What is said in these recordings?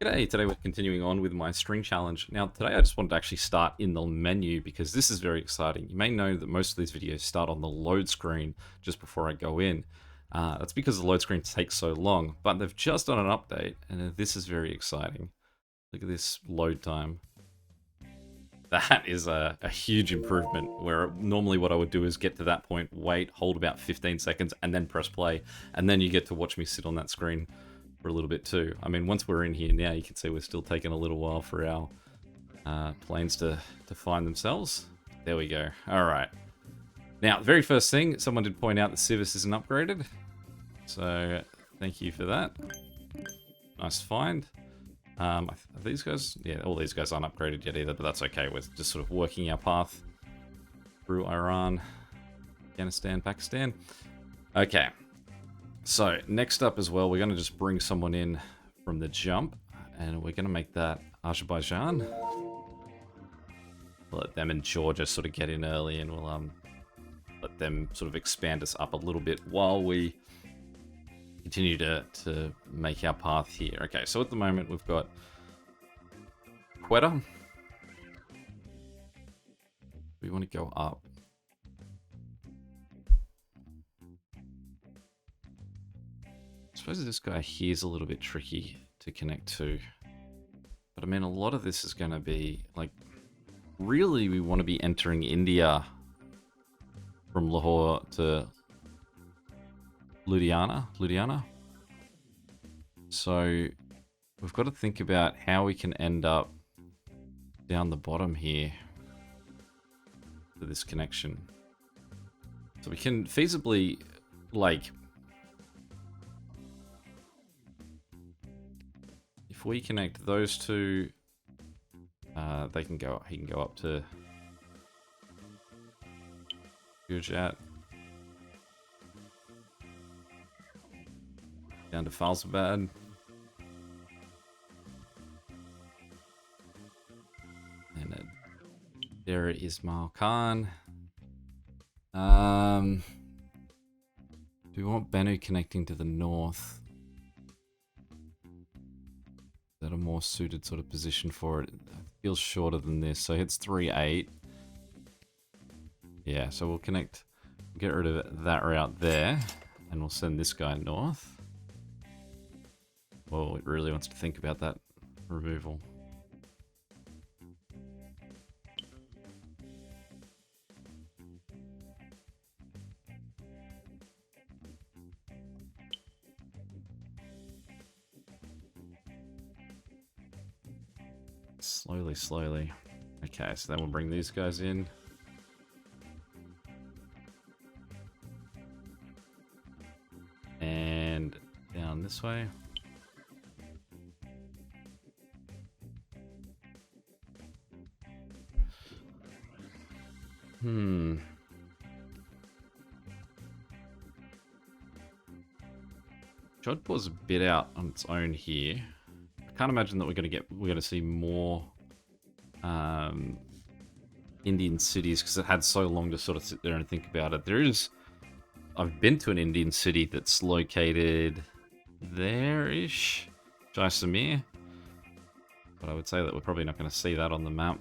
G'day, today we're continuing on with my string challenge. Now today I just wanted to actually start in the menu because this is very exciting. You may know that most of these videos start on the load screen just before I go in. That's because the load screen takes so long, but they've just done an update and this is very exciting. Look at this load time. That is a huge improvement where normally what I would do is get to that point, wait, hold about 15 seconds and then press play. And then you get to watch me sit on that screen for a little bit too. I mean, once we're in here now, you can see we're still taking a little while for our planes to find themselves. There we go. All right. Now, the very first thing, someone did point out that Civis isn't upgraded. So thank you for that. Nice find. Are these guys? Yeah, all these guys aren't upgraded yet either, but that's okay. We're just sort of working our path through Iran, Afghanistan, Pakistan. Okay. So next up as well, we're going to just bring someone in from the jump, and we're going to make that Azerbaijan. We'll let them and Georgia sort of get in early, and we'll let them sort of expand us up a little bit while we continue to make our path here. Okay, so at the moment we've got Quetta. We want to go up. I suppose this guy here is a little bit tricky to connect to. But I mean, a lot of this is going to be, like, really we want to be entering India from Lahore to Ludhiana. So we've got to think about how we can end up down the bottom here for this connection. So we can feasibly, like, if we connect those two, he can go up to Gujrat, down to Falsabad. And there is Ismail Khan. Do we want Bennu connecting to the north? Is that a more suited sort of position for it? It feels shorter than this, so it's 3-8. Yeah, so we'll connect, get rid of that route there, and we'll send this guy north. Well, it really wants to think about that removal. Slowly. Okay, so then we'll bring these guys in. And down this way. Jodhpur's a bit out on its own here. I can't imagine that we're going to see more Indian cities because it had so long to sort of sit there and think about it. I've been to an Indian city that's located there-ish, Jaisalmer, but I would say that we're probably not going to see that on the map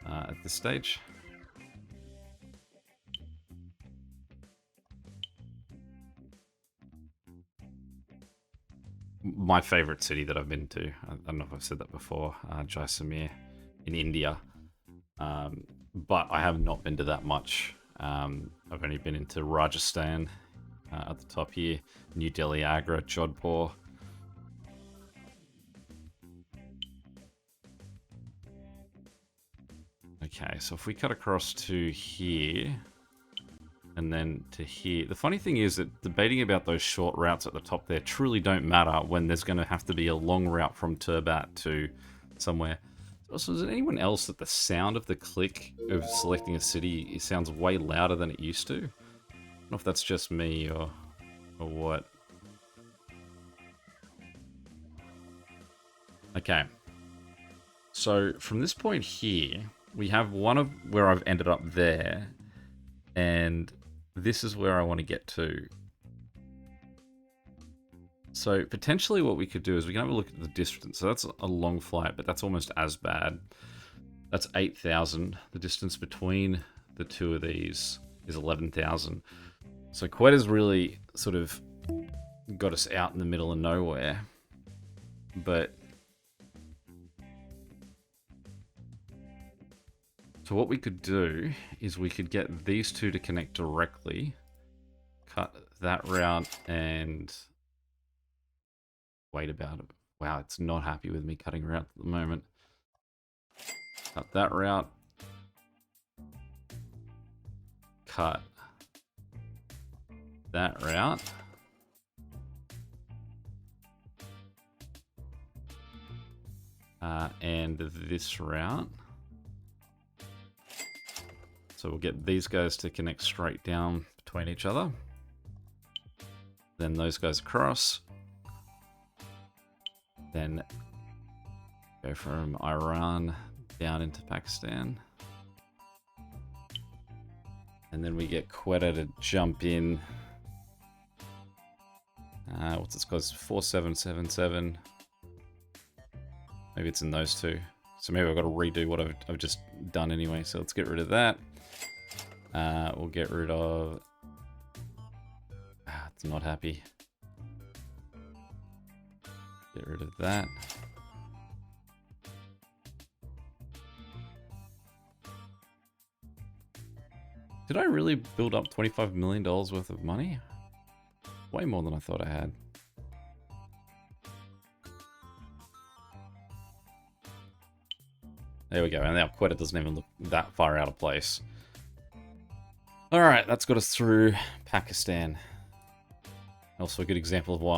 at this stage. My favorite city that I've been to, I don't know if I've said that before, Jaisalmer in India, but I have not been to that much. I've only been into Rajasthan at the top here, New Delhi, Agra, Jodhpur. Okay, so if we cut across to here, and then to here. The funny thing is that debating about those short routes at the top there truly don't matter when there's going to have to be a long route from Turbat to somewhere. Also, is there anyone else that the sound of the click of selecting a city, it sounds way louder than it used to? I don't know if that's just me or what. Okay. So from this point here, we have one of where I've ended up there, and this is where I want to get to. So potentially what we could do is we can have a look at the distance. So that's a long flight, but that's almost as bad. That's 8,000. The distance between the two of these is 11,000. So Quetta's really sort of got us out in the middle of nowhere. But so what we could do is we could get these two to connect directly, cut that route, and wait about it. Wow, it's not happy with me cutting route at the moment. Cut that route. Cut that route. And this route. So we'll get these guys to connect straight down between each other. Then those guys across. Then go from Iran down into Pakistan. And then we get Quetta to jump in. What's its close? 4777. Maybe it's in those two. So maybe I've got to redo what I've just done anyway. So let's get rid of that. We'll get rid of... it's not happy. Get rid of that. Did I really build up $25 million worth of money? Way more than I thought I had. There we go, and now Quetta doesn't even look that far out of place. Alright, that's got us through Pakistan. Also a good example of why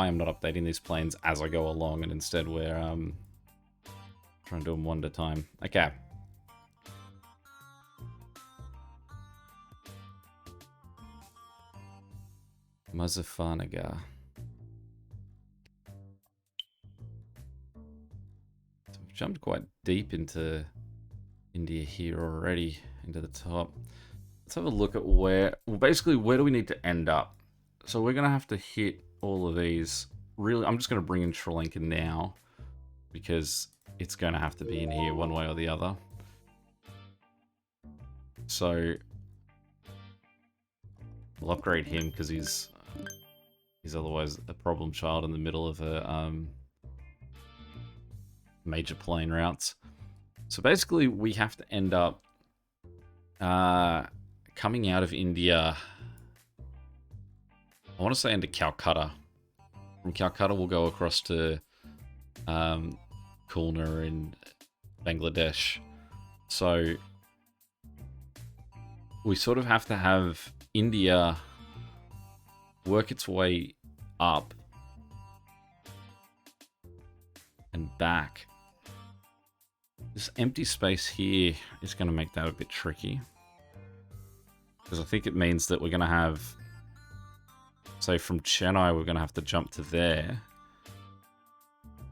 I'm not updating these planes as I go along, and instead we're trying to do them one at a time. Okay. Muzaffarnagar. So we've jumped quite deep into India here already, into the top. Let's have a look at where, well, basically, where do we need to end up? So we're going to have to hit all of these. Really, I'm just going to bring in Sri Lanka now, because it's going to have to be in here one way or the other. So we'll upgrade him because he's otherwise a problem child in the middle of a major plane routes. So basically, we have to end up coming out of India. I want to say into Calcutta. From Calcutta, we'll go across to Khulna in Bangladesh. So we sort of have to have India work its way up and back. This empty space here is going to make that a bit tricky, because I think it means that we're going to have, say, from Chennai, we're going to have to jump to there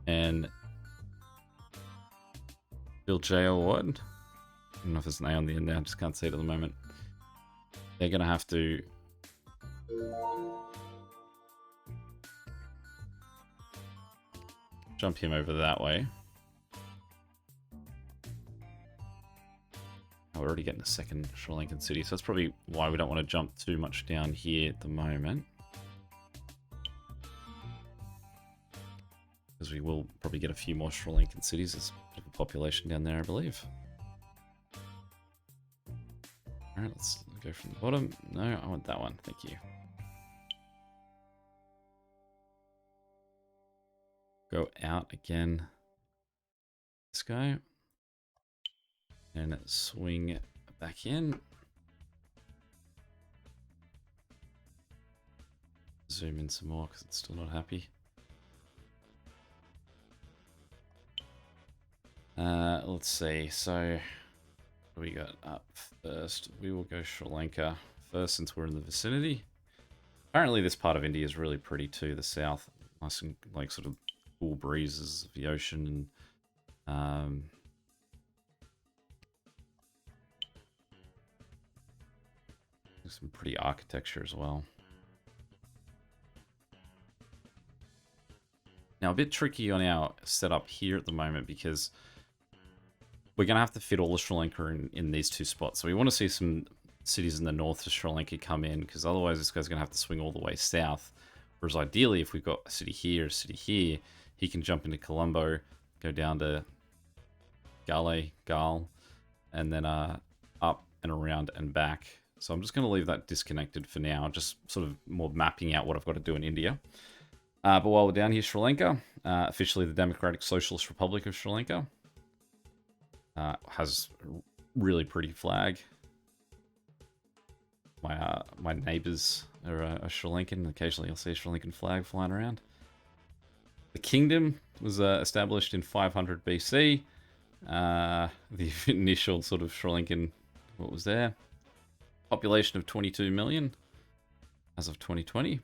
and Biljaya Ward. I don't know if there's an A on the end there, I just can't see it at the moment. They're going to have to jump him over that way. Oh, we're already getting a second Sri Lankan city, so that's probably why we don't want to jump too much down here at the moment. Because we will probably get a few more Sri Lankan cities. There's a bit of a population down there, I believe. Alright, let's go from the bottom. No, I want that one. Thank you. Go out again. This guy. And swing back in. Zoom in some more because it's still not happy. Let's see. So, what do we got up first? We will go Sri Lanka first since we're in the vicinity. Apparently this part of India is really pretty too, the south. Nice and like sort of cool breezes of the ocean and some pretty architecture as well. Now, a bit tricky on our setup here at the moment because we're going to have to fit all of Sri Lanka in these two spots. So we want to see some cities in the north of Sri Lanka come in, because otherwise this guy's going to have to swing all the way south. Whereas ideally, if we've got a city here, he can jump into Colombo, go down to Gal, and then up and around and back. So I'm just going to leave that disconnected for now, just sort of more mapping out what I've got to do in India. But while we're down here, Sri Lanka, officially the Democratic Socialist Republic of Sri Lanka, has a really pretty flag. My neighbours are Sri Lankan. Occasionally I'll see a Sri Lankan flag flying around. The kingdom was established in 500 BC. The initial sort of Sri Lankan, what was there? Population of 22 million as of 2020.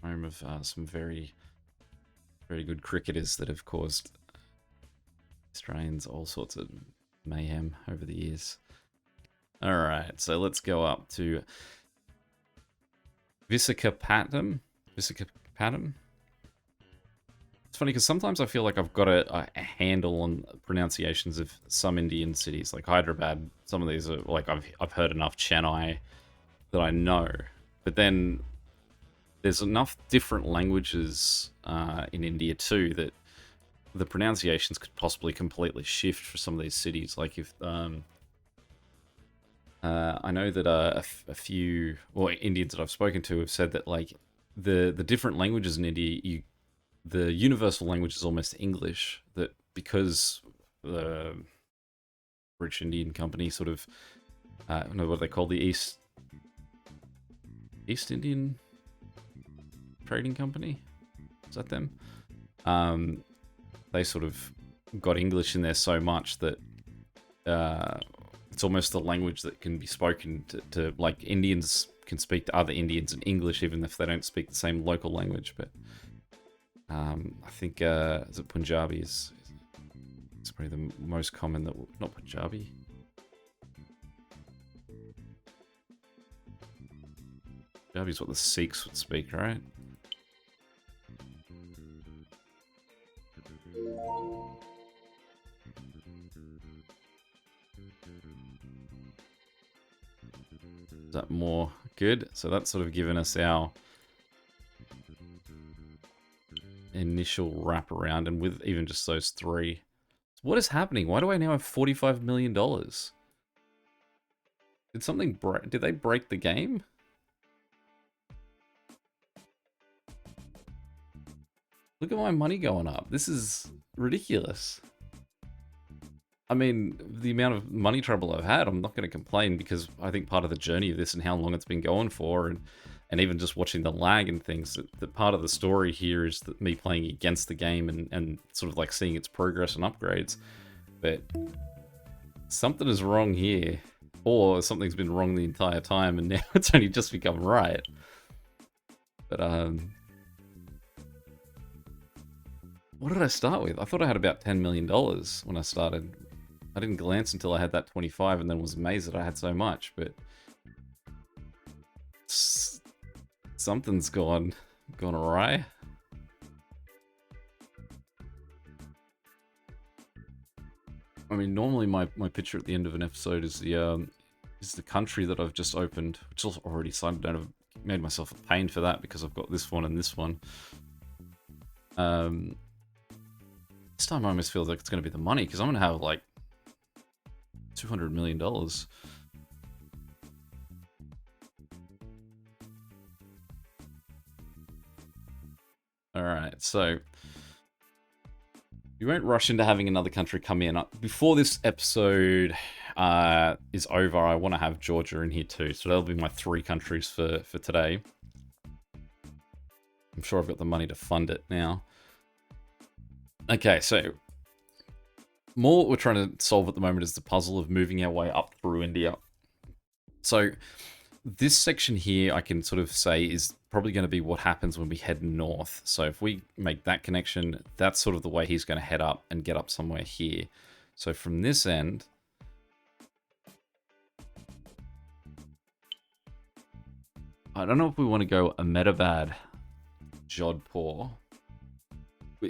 Home of some very, very good cricketers that have caused Australians all sorts of mayhem over the years. Alright, so let's go up to Visakhapatnam. It's funny because sometimes I feel like I've got a handle on pronunciations of some Indian cities, like Hyderabad. Some of these are like I've heard enough Chennai that I know, but then there's enough different languages in India too that the pronunciations could possibly completely shift for some of these cities. Like if I know that a few Indians that I've spoken to have said that like the different languages in India, the universal language is almost English. That because the British Indian Company sort of I don't know what they call the East Indian Trading Company, is that them? They sort of got English in there so much that it's almost a language that can be spoken to like Indians can speak to other Indians in English even if they don't speak the same local language. But I think is it Punjabi is probably the most common, that not Punjabi. Punjabi is what the Sikhs would speak, right? Is that more good? So that's sort of given us our initial wrap around, and with even just those three. What is happening? Why do I now have $45 million? Did something break? Did they break the game? Look at my money going up. This is ridiculous. I mean, the amount of money trouble I've had, I'm not going to complain, because I think part of the journey of this and how long it's been going for, and even just watching the lag and things, that part of the story here is that me playing against the game and sort of like seeing its progress and upgrades. But something is wrong here, or something's been wrong the entire time and now it's only just become right. But what did I start with? I thought I had about $10 million when I started. I didn't glance until I had that 25 and then was amazed that I had so much, but something's gone awry. I mean, normally my picture at the end of an episode is the country that I've just opened, which is already signed. I've made myself a pain for that because I've got this one and this one. This time I almost feel like it's going to be the money, because I'm going to have like $200 million. Alright, so we won't rush into having another country come in. Before this episode is over, I want to have Georgia in here too. So that'll be my 3 countries for today. I'm sure I've got the money to fund it now. Okay, so more what we're trying to solve at the moment is the puzzle of moving our way up through India. So this section here, I can sort of say, is probably going to be what happens when we head north. So if we make that connection, that's sort of the way he's going to head up and get up somewhere here. So from this end, I don't know if we want to go Ahmedabad, Jodhpur.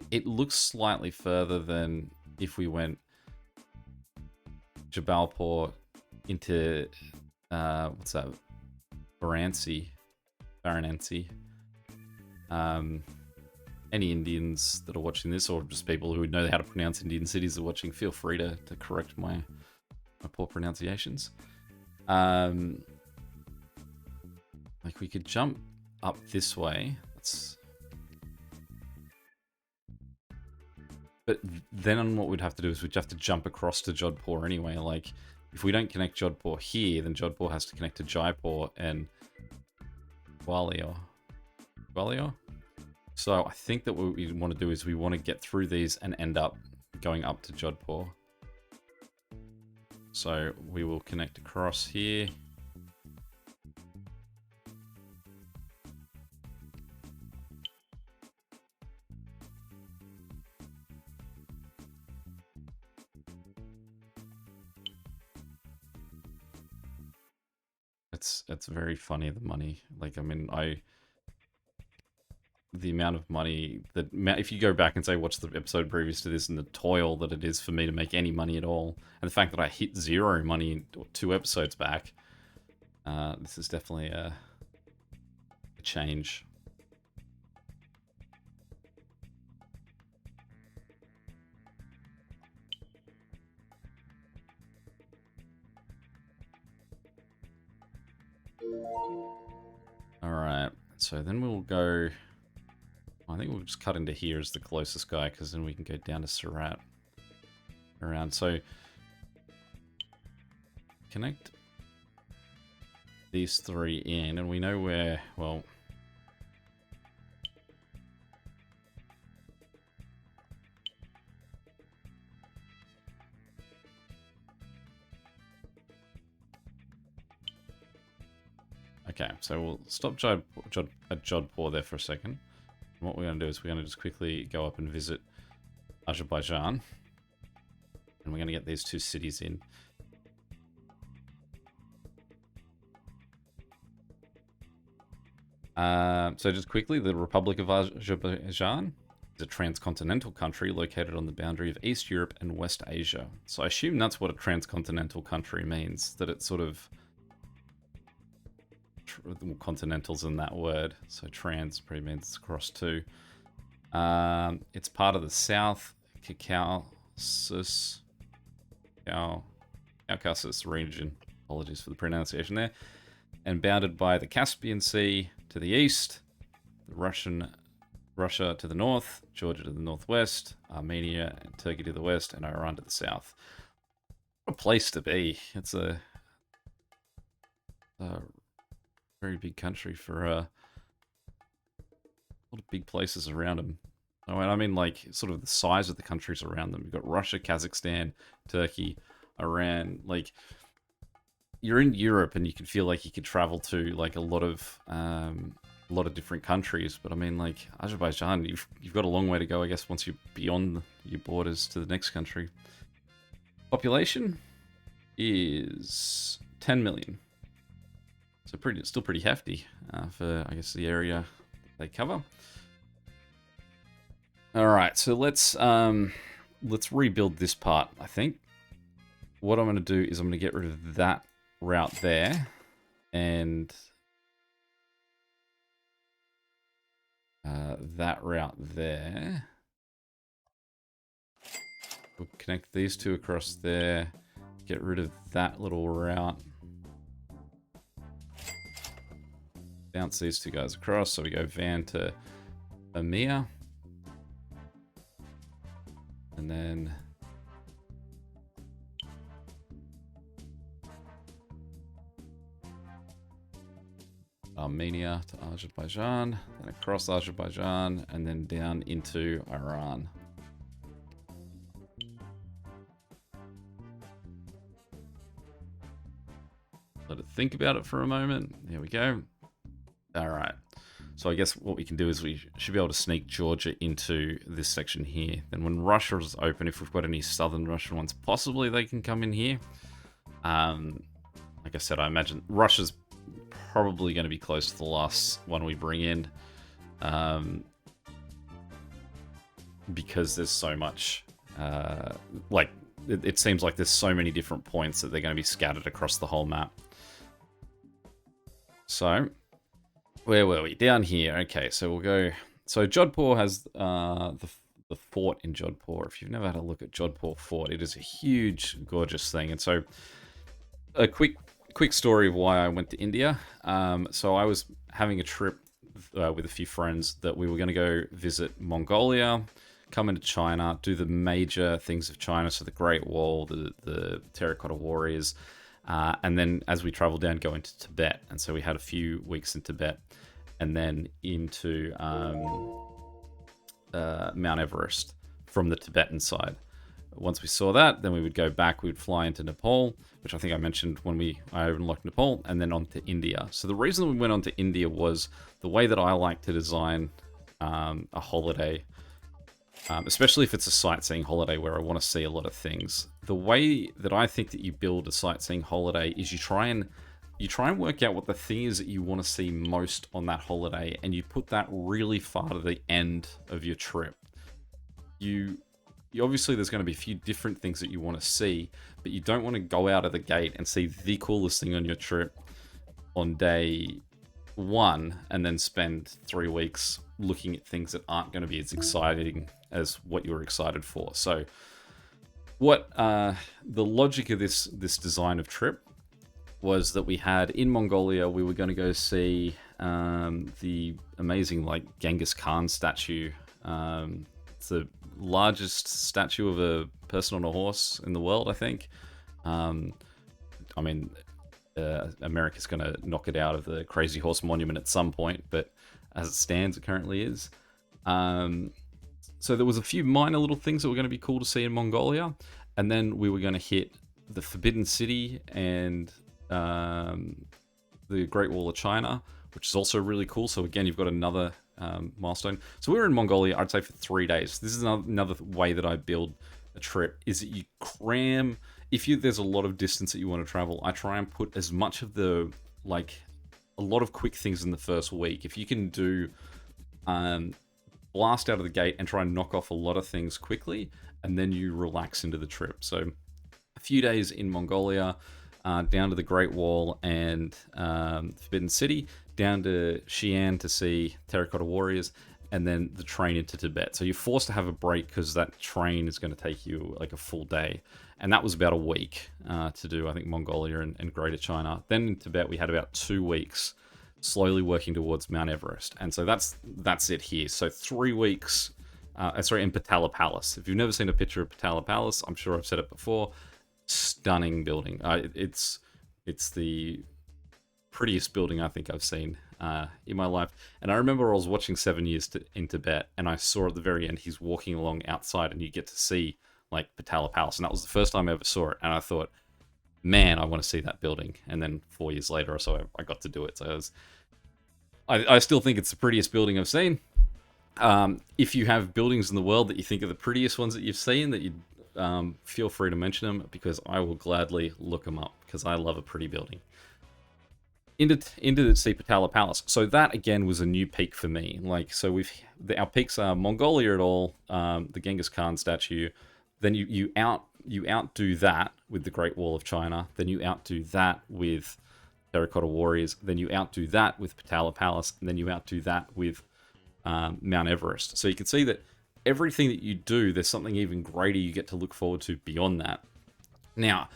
It looks slightly further than if we went Jabalpur into, what's that? Varanasi. Any Indians that are watching this, or just people who know how to pronounce Indian cities are watching, feel free to correct my poor pronunciations. Like, we could jump up this way. But then what we'd have to do is we'd have to jump across to Jodhpur anyway. Like, if we don't connect Jodhpur here, then Jodhpur has to connect to Jaipur and Gwalior. So I think that what we want to do is we want to get through these and end up going up to Jodhpur. So we will connect across here. It's very funny, the money. Like, I mean, the amount of money that, if you go back and say what's the episode previous to this, and the toil that it is for me to make any money at all, and the fact that I hit 0 money 2 episodes back, this is definitely a change. Alright, so then we'll go... I think we'll just cut into here as the closest guy, because then we can go down to Surat around. So connect these 3 in, and we know where, well... Okay, so we'll stop at Jodhpur there for a second. And what we're going to do is we're going to just quickly go up and visit Azerbaijan. And we're going to get these 2 cities in. So just quickly, the Republic of Azerbaijan is a transcontinental country located on the boundary of East Europe and West Asia. So I assume that's what a transcontinental country means, that it's sort of... continentals in that word, so trans probably means it's across too. It's part of the South Caucasus region. Apologies for the pronunciation there. And bounded by the Caspian Sea to the east, the Russia to the north, Georgia to the northwest, Armenia and Turkey to the west, and Iran to the south. What a place to be! It's a very big country for a lot of big places around them. Oh, and I mean, like, sort of the size of the countries around them. You've got Russia, Kazakhstan, Turkey, Iran. Like, you're in Europe, and you can feel like you could travel to like a lot of different countries. But I mean, like, Azerbaijan, you've got a long way to go, I guess, once you're beyond your borders to the next country. Population is 10 million. So still pretty hefty for, I guess, the area they cover. All right, so let's rebuild this part. I think what I'm going to do is I'm going to get rid of that route there, and that route there. We'll connect these 2 across there. Get rid of that little route. Bounce these 2 guys across, so we go Van to Amir. And then Armenia to Azerbaijan, then across Azerbaijan, and then down into Iran. Let it think about it for a moment. There we go. All right. So I guess what we can do is we should be able to sneak Georgia into this section here. Then when Russia is open, if we've got any southern Russian ones, possibly they can come in here. Like I said, I imagine Russia's probably going to be close to the last one we bring in. Because there's so much, like, it seems like there's so many different points that they're going to be scattered across the whole map. So, where were we? Down here. Okay, so we'll go... So Jodhpur has the fort in Jodhpur. If you've never had a look at Jodhpur Fort, it is a huge, gorgeous thing. And so, a quick story of why I went to India. So I was having a trip with a few friends that we were going to go visit Mongolia, come into China, do the major things of China, so the Great Wall, the Terracotta Warriors, and then as we traveled down, go into Tibet. And so we had a few weeks in Tibet, and then into Mount Everest from the Tibetan side. Once we saw that, then we would go back, we would fly into Nepal, which I think I mentioned when I unlocked Nepal, and then on to India. So the reason we went on to India was the way that I like to design a holiday, especially if it's a sightseeing holiday where I want to see a lot of things. The way that I think that you build a sightseeing holiday is you try and work out what the thing is that you want to see most on that holiday, and you put that really far to the end of your trip. You obviously, there's going to be a few different things that you want to see, but you don't want to go out of the gate and see the coolest thing on your trip on day one and then spend 3 weeks looking at things that aren't going to be as exciting as what you were excited for. So what the logic of this design of trip was that we had in Mongolia, we were going to go see the amazing Genghis Khan statue. It's the largest statue of a person on a horse in the world, I think. I mean, America's going to knock it out of the Crazy Horse Monument at some point, but as it stands, it currently is. So there was a few minor little things that were going to be cool to see in Mongolia, and then we were going to hit the Forbidden City and the Great Wall of China, which is also really cool. So again, you've got another milestone. So we were in Mongolia, I'd say, for 3 days. This is another way that I build a trip, is that you cram... If there's a lot of distance that you want to travel, I try and put as much of a lot of quick things in the first week. If you can do blast out of the gate and try and knock off a lot of things quickly, and then you relax into the trip. So a few days in Mongolia, down to the Great Wall and Forbidden City, down to Xi'an to see Terracotta Warriors, and then the train into Tibet. So you're forced to have a break because that train is going to take you like a full day. And that was about a week to do, I think, Mongolia and Greater China. Then in Tibet, we had about 2 weeks slowly working towards Mount Everest. And so that's it here. So 3 weeks, in Potala Palace. If you've never seen a picture of Potala Palace, I'm sure I've said it before, stunning building. It's the prettiest building I think I've seen in my life. And I remember I was watching 7 Years in Tibet, and I saw at the very end he's walking along outside, and you get to see Potala Palace, and that was the first time I ever saw it. And I thought, man, I want to see that building. And then 4 years later or so, I got to do it. So I still think it's the prettiest building I've seen. If you have buildings in the world that you think are the prettiest ones that you've seen, that you feel free to mention them, because I will gladly look them up, because I love a pretty building. Into the Potala Palace. So that again was a new peak for me. Our peaks are Mongolia at all, the Genghis Khan statue. Then you outdo that with the Great Wall of China. Then you outdo that with Terracotta Warriors. Then you outdo that with Potala Palace. And then you outdo that with Mount Everest. So you can see that everything that you do, there's something even greater you get to look forward to beyond that. Now,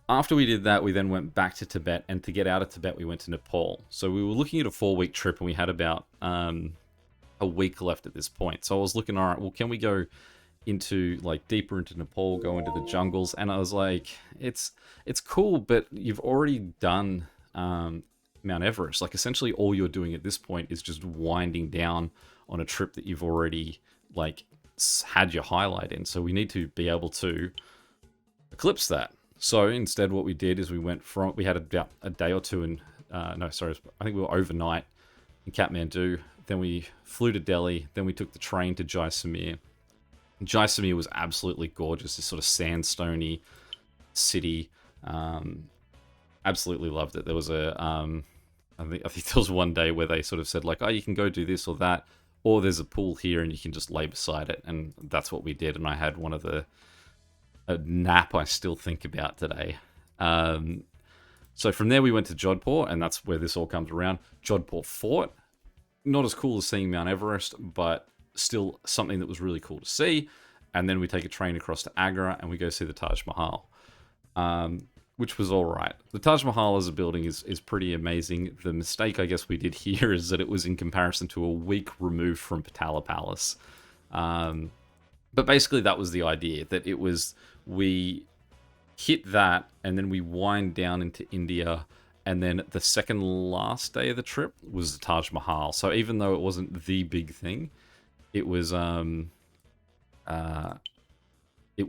after we did that, we then went back to Tibet, and to get out of Tibet, we went to Nepal. So we were looking at a 4-week trip, and we had about a week left at this point. So I was looking, all right, well, can we go into deeper into Nepal, go into the jungles? And I was like, it's cool, but you've already done Mount Everest. Essentially all you're doing at this point is just winding down on a trip that you've already had your highlight in. So we need to be able to eclipse that. So instead what we did is we had about a day or two I think we were overnight in Kathmandu. Then we flew to Delhi. Then we took the train to Jaisalmer. Jaisalmer was absolutely gorgeous, this sort of sandstony city. Absolutely loved it. There was a I think there was one day where they sort of said like, oh, you can go do this or that, or there's a pool here and you can just lay beside it, and that's what we did. And I had a nap I still think about today. So from there we went to Jodhpur, and that's where this all comes around. Jodhpur Fort, not as cool as seeing Mount Everest, but still something that was really cool to see. And then we take a train across to Agra and we go see the Taj Mahal, which was all right. The Taj Mahal as a building is pretty amazing. The mistake I guess we did here is that it was in comparison to a week removed from Patala Palace. But basically that was the idea, that it was, we hit that and then we wind down into India, and then the second last day of the trip was the Taj Mahal. So even though it wasn't the big thing, it was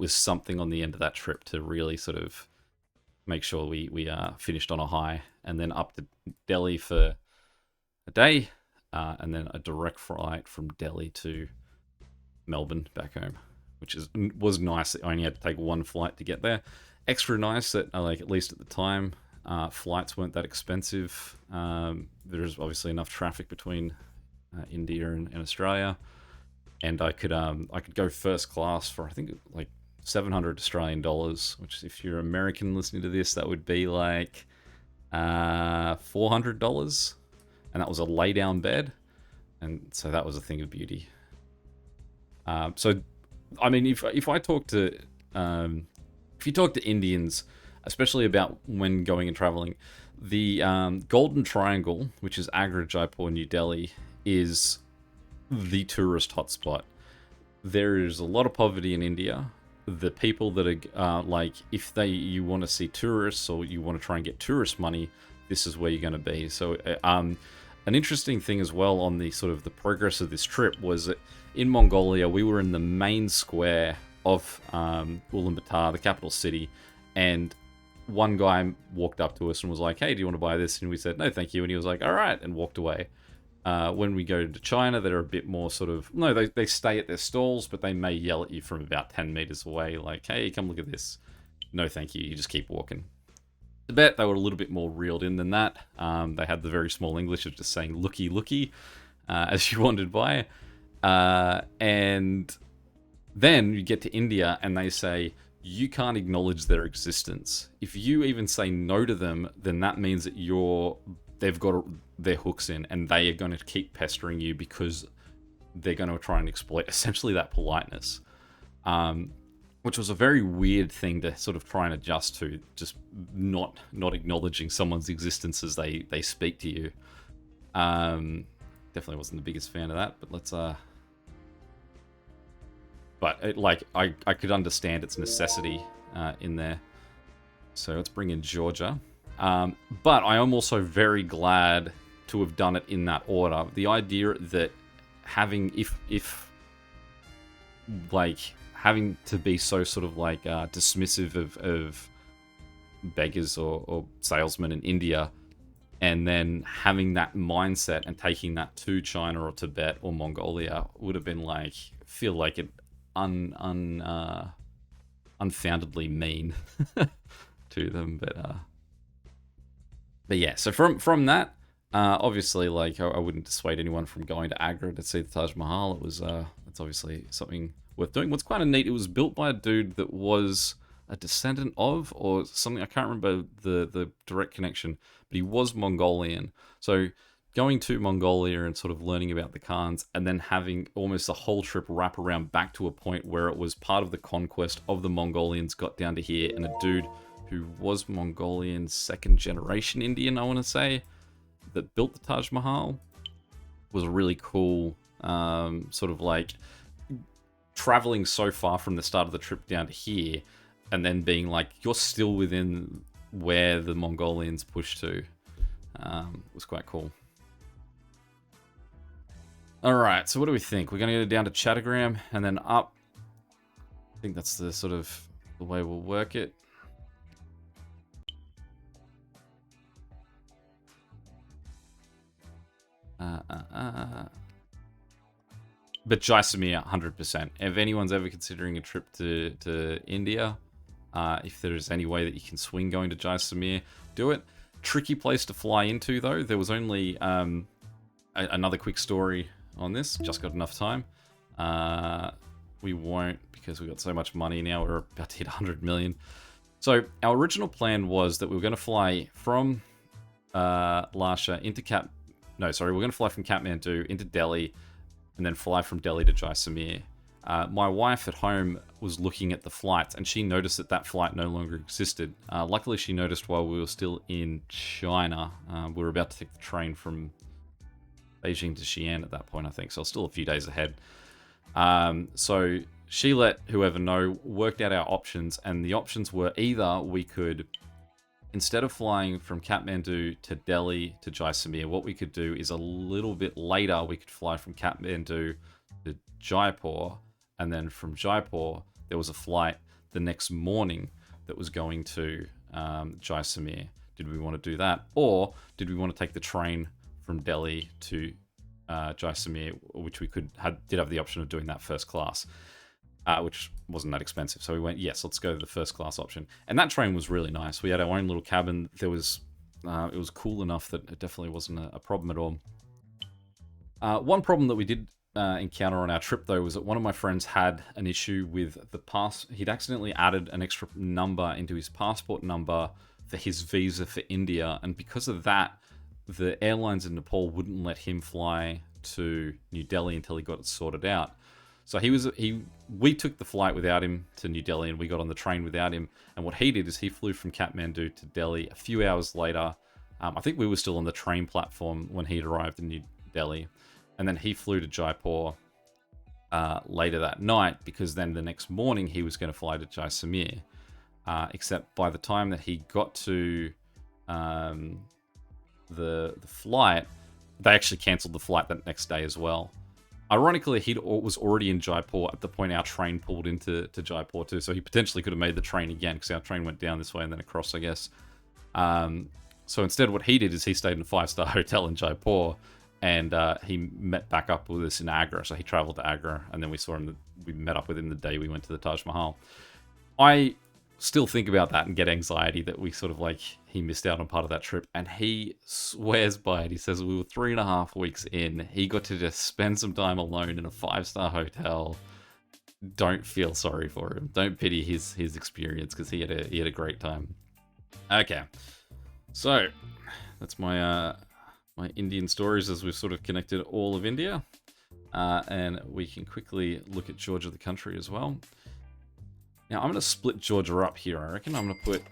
something on the end of that trip to really sort of make sure we finished on a high, and then up to Delhi for a day, and then a direct flight from Delhi to Melbourne back home, which was nice. I only had to take one flight to get there. Extra nice that, like, at least at the time, flights weren't that expensive. There's obviously enough traffic between India and Australia, and I could go first class for, I think, like 700 Australian dollars, which if you're American listening to this, that would be like $400, and that was a lay down bed, and so that was a thing of beauty. So I mean, if I talk to if you talk to Indians, especially about when going and traveling, the Golden Triangle, which is Agra, Jaipur, New Delhi, is the tourist hotspot. There is a lot of poverty in India. The people that are like, if you want to see tourists or you want to try and get tourist money, this is where you're going to be. So an interesting thing as well on the sort of the progress of this trip was that in Mongolia, we were in the main square of Ulaanbaatar, the capital city, and one guy walked up to us and was like, hey, do you want to buy this? And we said, no, thank you. And he was like, all right, and walked away. When we go to China, they're a bit more sort of, no, they stay at their stalls, but they may yell at you from about 10 meters away, like, hey, come look at this. No, thank you. You just keep walking. Tibet, they were a little bit more reeled in than that. They had the very small English of just saying, looky, looky, as you wandered by. And then you get to India and they say, you can't acknowledge their existence. If you even say no to them, then that means that they've got their hooks in, and they are going to keep pestering you because they're going to try and exploit essentially that politeness, which was a very weird thing to sort of try and adjust to, just not acknowledging someone's existence as they speak to you. Definitely wasn't the biggest fan of that, but let's but I could understand its necessity in there. So let's bring in Georgia. But I am also very glad to have done it in that order. The idea that having having to be so sort of like dismissive of beggars or salesmen in India, and then having that mindset and taking that to China or Tibet or Mongolia would have been like, feel like it unfoundedly mean to them, but yeah. So from that, obviously, like, I wouldn't dissuade anyone from going to Agra to see the Taj Mahal. It was it's obviously something worth doing. What's kind of neat, it was built by a dude that was a descendant of, or something, I can't remember the direct connection, but he was Mongolian. So going to Mongolia and sort of learning about the Khans, and then having almost the whole trip wrap around back to a point where it was part of the conquest of the Mongolians got down to here, and a dude who was Mongolian second generation Indian, I want to say, that built the Taj Mahal, was really cool. Sort of like traveling so far from the start of the trip down to here, and then being like, you're still within where the Mongolians pushed to. Was quite cool. Alright, so what do we think? We're going to go down to Chattagram and then up. I think that's the sort of the way we'll work it. But Jaisalmer, 100%. If anyone's ever considering a trip to India, if there's any way that you can swing going to Jaisalmer, do it. Tricky place to fly into, though. There was only another quick story on this. Just got enough time. We won't, because we got so much money now. We're about to hit 100 million. So our original plan was that we were going to fly from Lasha into we're going to fly from Kathmandu into Delhi, and then fly from Delhi to Jaisalmer. My wife at home was looking at the flights, and she noticed that that flight no longer existed. Luckily, she noticed while we were still in China. We were about to take the train from Beijing to Xi'an at that point, I think, so still a few days ahead. So she let whoever know, worked out our options, and the options were either we could, instead of flying from Kathmandu to Delhi to Jaisalmer, what we could do is a little bit later, we could fly from Kathmandu to Jaipur, and then from Jaipur, there was a flight the next morning that was going to Jaisalmer. Did we want to do that? Or did we want to take the train from Delhi to Jaisalmer, which we did have the option of doing that first class, which wasn't that expensive. So we went, yes, let's go to the first class option. And that train was really nice. We had our own little cabin. There was, it was cool enough that it definitely wasn't a problem at all. One problem that we did encounter on our trip, though, was that one of my friends had an issue with the he'd accidentally added an extra number into his passport number for his visa for India, and because of that, the airlines in Nepal wouldn't let him fly to New Delhi until he got it sorted out. So we took the flight without him to New Delhi, and we got on the train without him. And what he did is he flew from Kathmandu to Delhi a few hours later. I think we were still on the train platform when he arrived in New Delhi. And then he flew to Jaipur later that night, because then the next morning he was going to fly to Jaisalmer. Except by the time that he got to the flight, they actually cancelled the flight that next day as well. Ironically, he was already in Jaipur at the point our train pulled into Jaipur too, so he potentially could have made the train again, because our train went down this way and then across, I guess. So instead what he did is he stayed in a 5-star hotel in Jaipur, and he met back up with us in Agra. So he traveled to Agra, and then we saw him. We met up with him the day we went to the Taj Mahal. I still think about that and get anxiety that we sort of he missed out on part of that trip, and he swears by it. He says we were 3.5 weeks in. He got to just spend some time alone in a 5-star hotel. Don't feel sorry for him. Don't pity his experience, because he had a great time. Okay, so that's my my Indian stories, as we've sort of connected all of India. And we can quickly look at Georgia, the country, as well. Now, I'm going to split Georgia up here, I reckon. I'm going to put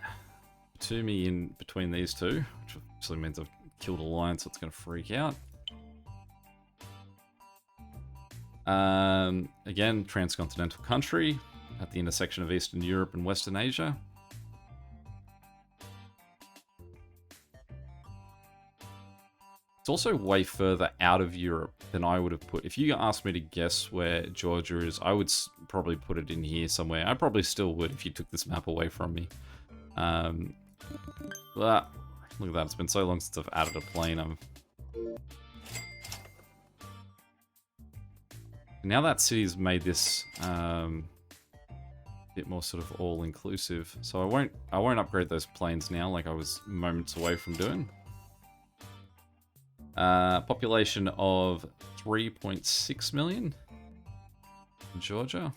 Batumi in between these two, which actually means I've killed a lion, so it's going to freak out. Again, transcontinental country at the intersection of Eastern Europe and Western Asia. It's also way further out of Europe than I would have put. If you asked me to guess where Georgia is, I would probably put it in here somewhere. I probably still would if you took this map away from me. But look at that. It's been so long since I've added a plane. Now that city's made this bit more sort of all-inclusive, so I won't upgrade those planes now, like I was moments away from doing. Population of 3.6 million in Georgia.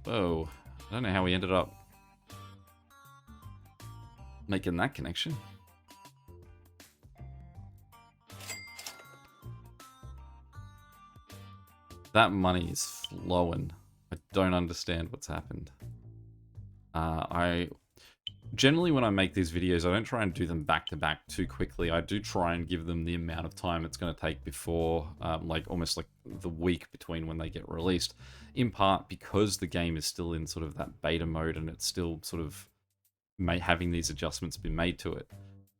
Whoa, I don't know how we ended up making that connection. That money is flowing. I don't understand what's happened. Generally, when I make these videos, I don't try and do them back to back too quickly. I do try and give them the amount of time it's going to take before, almost like the week between when they get released, in part because the game is still in sort of that beta mode and it's still sort of having these adjustments been made to it.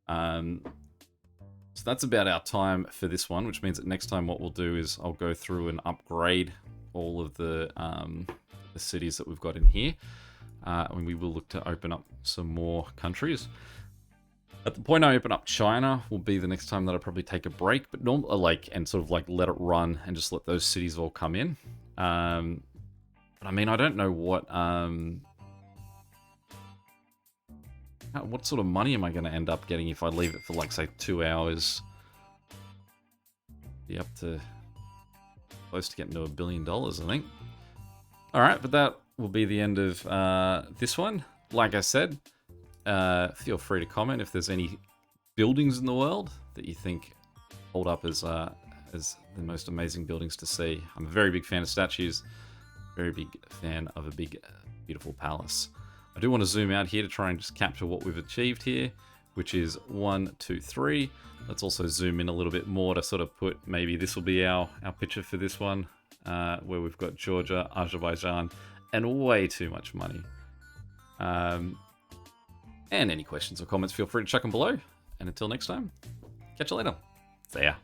So that's about our time for this one, which means that next time what we'll do is I'll go through and upgrade all of the cities that we've got in here. And we will look to open up some more countries. At the point I open up China will be the next time that I probably take a break, but and sort of let it run and just let those cities all come in. But I mean, I don't know what What sort of money am I going to end up getting if I leave it for, like, say, 2 hours? Be up to close to getting to $1 billion, I think. All right, but that will be the end of this one. Like I said, feel free to comment if there's any buildings in the world that you think hold up as the most amazing buildings to see. I'm a very big fan of statues, very big fan of a big, beautiful palace. I do want to zoom out here to try and just capture what we've achieved here, which is 1, 2, 3. Let's also zoom in a little bit more to sort of put, maybe this will be our picture for this one, where we've got Georgia, Azerbaijan, and way too much money. And any questions or comments, feel free to chuck them below. And until next time, catch you later. See ya.